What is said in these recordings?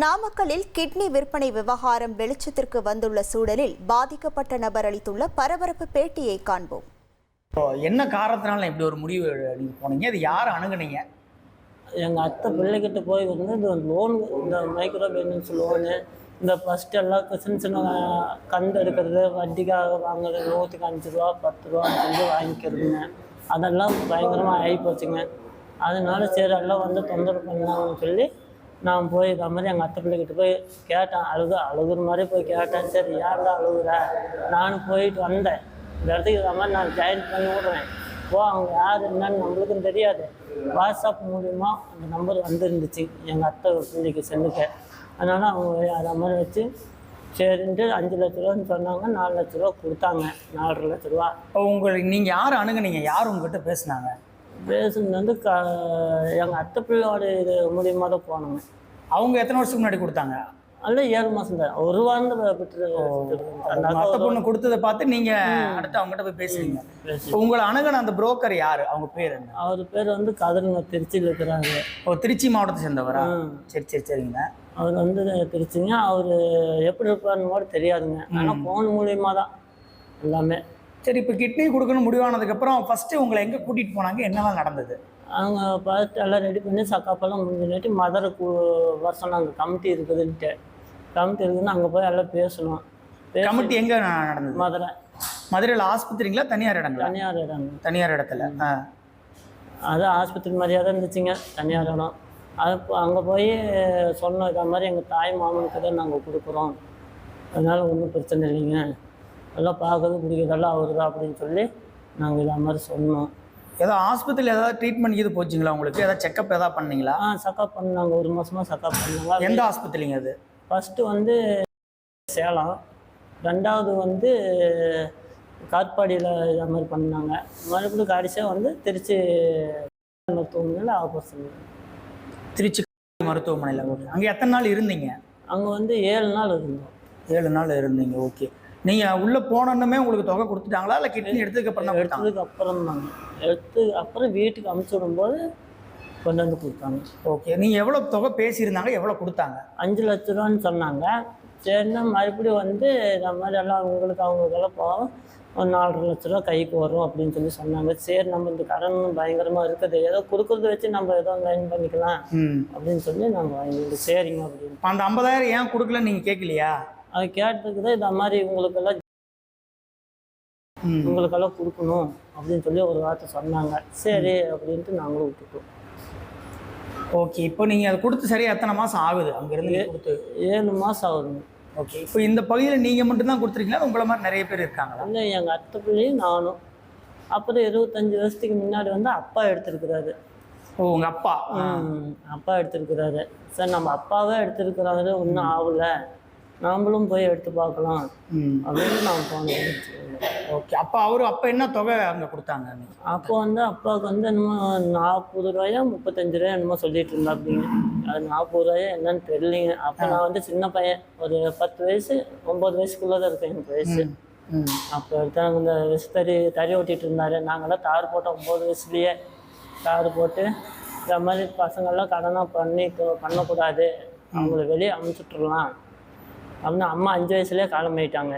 நாமக்கல்லில் கிட்னி விற்பனை விவகாரம் வெளிச்சத்திற்கு வந்துள்ள சூழலில் பாதிக்கப்பட்ட நபர் அளித்துள்ள பரபரப்பு பேட்டியை காண்போம். என்ன காரணத்தினால இப்படி ஒரு முடிவு நீங்க போனீங்க? அது யாரை அணுகுனீங்க? எங்கள் அத்தை பிள்ளைகிட்ட போய் வந்து இந்த லோன், இந்த மைக்ரோ ஃபைனான்ஸ் லோனு, இந்த ஃபஸ்ட்டு எல்லாம் சின்ன சின்ன கந்து எடுக்கிறது, வட்டிக்காக வாங்குறது, 105 ரூபா 10 ரூபா சொல்லி வாங்கிக்கிறதுங்க, அதெல்லாம் பயங்கரமாக ஆகி போச்சுங்க. அதனால சரி எல்லாம் வந்து தொந்தரவு பண்ணாங்கன்னு சொல்லி நான் போய் இதை மாதிரி எங்கள் அத்தை பிள்ளைகிட்ட போய் கேட்டேன். அழுகுற மாதிரி போய் கேட்டேன். சரி ஏன்டா அழுகுற, நானும் போயிட்டு வந்தேன். இந்த இடத்துக்கு இதை மாதிரி நான் ஜாயின் பண்ணி விட்றேன், அவங்க யார் என்னன்னு நம்மளுக்கும் தெரியாது. வாட்ஸ்அப் மூலிமா அந்த நம்பர் வந்துருந்துச்சு எங்கள் அத்தை பிள்ளைக்கு செல்லுக்கு. அதனால் அவங்க அதை மாதிரி வச்சு சரின்ட்டு 5 லட்ச ரூபான்னு சொன்னாங்க. 4 லட்ச ரூபா கொடுத்தாங்க. 4.5 லட்ச ரூபா. உங்களுக்கு நீங்கள் யார் அணுகுனீங்க? யார் உங்ககிட்ட பேசுனாங்க? பேசுனது வந்து எங்கள் அத்தை பிள்ளையோட இது மூலியமாக தான் போனோங்க. அவங்க எத்தனை வருஷத்துக்கு முன்னாடி கொடுத்தாங்க? அல்ல 7 மாதம் தான், ஒரு வாரம் விட்டு. அந்த அத்தை பொண்ணு கொடுத்ததை பார்த்து நீங்கள் அடுத்து அவங்ககிட்ட போய் பேசுறீங்க. உங்களை அணுகுன அந்த புரோக்கர் யார்? அவங்க பேர் என்ன? அவர் பேர் வந்து கதிரங்க, திருச்சியில் இருக்கிறாங்க. திருச்சி மாவட்டத்தை சேர்ந்தவரா? சரிங்க. அவர் வந்து திருச்சிங்க. அவர் எப்படி இருப்பாருன்னு கூட தெரியாதுங்க. ஆனால் ஃபோன் மூலியமாக தான் எல்லாமே. சரி, இப்போ கிட்னி கொடுக்கணும் முடிவானதுக்கப்புறம் ஃபஸ்ட்டு உங்களை எங்கே கூட்டிகிட்டு போனாங்க? என்னெல்லாம் நடந்தது? அவங்க பார்த்து எல்லாம் ரெடி பண்ணி சக்காப்பெல்லாம் முடிஞ்சுட்டு மதுரைக்கு வர சொன்னாங்க. கமிட்டி இருக்குதுன்ட்டு. கமிட்டி இருக்குதுன்னு அங்கே போய் எல்லாம் பேசணும். கமிட்டி எங்கே நடந்தது? மதுரையில் ஆஸ்பத்திரிங்களா தனியார் இடங்களா? தனியார் இடத்துல. அது ஆஸ்பத்திரி மாதிரியாக தான் இருந்துச்சுங்க, தனியார் இடம். அது அங்கே போய் சொன்னோம், இதை மாதிரி எங்கள் தாய் மாமனுக்கு தான் நாங்கள் கொடுக்குறோம், அதனால் ஒன்றும் பிரச்சனை இல்லைங்க, எல்லாம் பார்க்கறது பிடிக்கிறதெல்லாம் அவரு தான் அப்படின்னு சொல்லி நாங்கள் இதை மாதிரி சொன்னோம். ஏதோ ஆஸ்பத்திரியில் ஏதாவது ட்ரீட்மெண்ட் இது போச்சுங்களா உங்களுக்கு? ஏதாவது செக்கப் ஏதாவது பண்ணீங்களா? செக்கப் பண்ணாங்க. 1 மாதமாக செக்கப் பண்ணாங்க. எந்த ஆஸ்பத்திரிங்க அது? ஃபஸ்ட்டு வந்து சேலம், 2வது வந்து காட்பாடியில் இதை மாதிரி பண்ணாங்க. மறுபடியும் கடைசியாக வந்து திருச்சி மருத்துவமனையில் ஆபரேஷன். திருச்சி மருத்துவமனையில். அங்கே எத்தனை நாள் இருந்தீங்க? அங்கே வந்து 7 நாள் இருந்தோம். 7 நாள் இருந்தீங்க. ஓகே. நீங்கள் உள்ளே போனோன்னுமே உங்களுக்கு தொகை கொடுத்துட்டாங்களா, இல்லை கிட்னி எடுத்ததுக்கப்புறம் தான்? எடுத்ததுக்கு அப்புறம் தாங்க. எடுத்ததுக்கு அப்புறம் வீட்டுக்கு அனுப்பிச்சி விடும்போது கொண்டு வந்து கொடுத்தாங்க. ஓகே. நீங்கள் எவ்வளோ தொகை பேசியிருந்தாங்க, எவ்வளோ கொடுத்தாங்க? 5 லட்ச ரூபான்னு சொன்னாங்க. சரின்னா மறுபடியும் வந்து இந்த மாதிரி எல்லாம் உங்களுக்கு அவங்களுக்கெல்லாம் போகும், ஒரு 4.5 லட்ச ரூபா கைக்கு வரும் அப்படின்னு சொல்லி சொன்னாங்க. சரி, நம்ம இந்த கடன் பயங்கரமாக இருக்குது, ஏதோ கொடுக்குறத வச்சு நம்ம ஏதோ லைன் பண்ணிக்கலாம் அப்படின்னு சொல்லி நாங்கள் வாங்கிட்டு சரிங்க அப்படின்னு. அந்த 50,000 ஏன் கொடுக்கலன்னு நீங்கள் கேட்கலையா? அது கேட்டதுக்கு தான் இந்த மாதிரி உங்களுக்கெல்லாம் கொடுக்கணும் அப்படின்னு சொல்லி ஒரு வார்த்தை சொன்னாங்க. சரி அப்படின்ட்டு நாங்களும் விட்டுட்டோம். ஓகே. இப்போ நீங்கள் அதை கொடுத்து சரியாக எத்தனை மாதம் ஆகுது? அங்கேருந்து கொடுத்து 7 மாதம் ஆகுதுங்க. ஓகே. இப்போ இந்த பகுதியில் நீங்கள் மட்டும்தான் கொடுத்துருக்கீங்களா, உங்களை மாதிரி நிறைய பேர் இருக்காங்களா? இல்லை, எங்கள் அத்தை பிள்ளையும் நானும். அப்புறம் 25 வருஷத்துக்கு முன்னாடி வந்து அப்பா எடுத்திருக்கிறாரு. ஓ, உங்கள் அப்பா? அப்பா எடுத்திருக்கிறாரு. சார் நம்ம அப்பாவே எடுத்திருக்கிறாரு, ஒன்றும் ஆகலை, நாமளும் போய் எடுத்து பார்க்கலாம் அப்படின்னு நான் போனேன். ஓகே. அப்போ என்ன தொகை அங்கே கொடுத்தாங்க? அப்போ வந்து அப்பாவுக்கு வந்து என்னமோ 40 ரூபாயோ 35 ரூபாயோ என்னமோ சொல்லிட்டு இருந்தா அப்படிங்க. அது 40 ரூபாயோ என்னன்னு தெரியலிங்க. அப்போ நான் வந்து சின்ன பையன், ஒரு 10 வயசு 9 வயசுக்குள்ளே தான் இருக்கேன் எனக்கு வயசு. அப்போ எடுத்தாங்க. இந்த தறி ஓட்டிகிட்டு இருந்தார். நாங்கள்லாம் தார் போட்டோம் 9 வயசுலேயே. தார் போட்டு இந்த மாதிரி பசங்கள்லாம் கடனாக பண்ணக்கூடாது, அவங்கள வெளியே அனுப்பிச்சுட்ருலாம் அப்படின்னு அம்மா 5 வயசுலேயே காலமாயிட்டாங்க.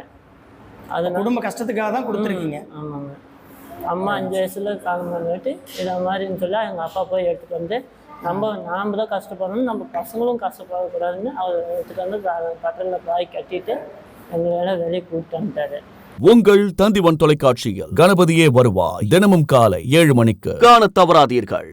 அது குடும்ப கஷ்டத்துக்காக தான் கொடுத்துருக்கீங்க? ஆமாங்க. அம்மா 5 வயசில் காலமாயிட்டு இதை மாதிரின்னு சொல்லி எங்கள் அப்பா போய் எடுத்துகிட்டு வந்து நாம் தான் கஷ்டப்படணும், நம்ம பசங்களும் கஷ்டப்படக்கூடாதுன்னு அவர் எடுத்துகிட்டு வந்து பக்கத்தில் பாய் கட்டிட்டு எங்களை வெளியே கூப்பிட்டு வந்துட்டாரு. உங்கள் தந்திவன் தொலைக்காட்சியில் கணபதியே வருவாய் தினமும் காலை 7 மணிக்கு காண தவறாதீர்கள்.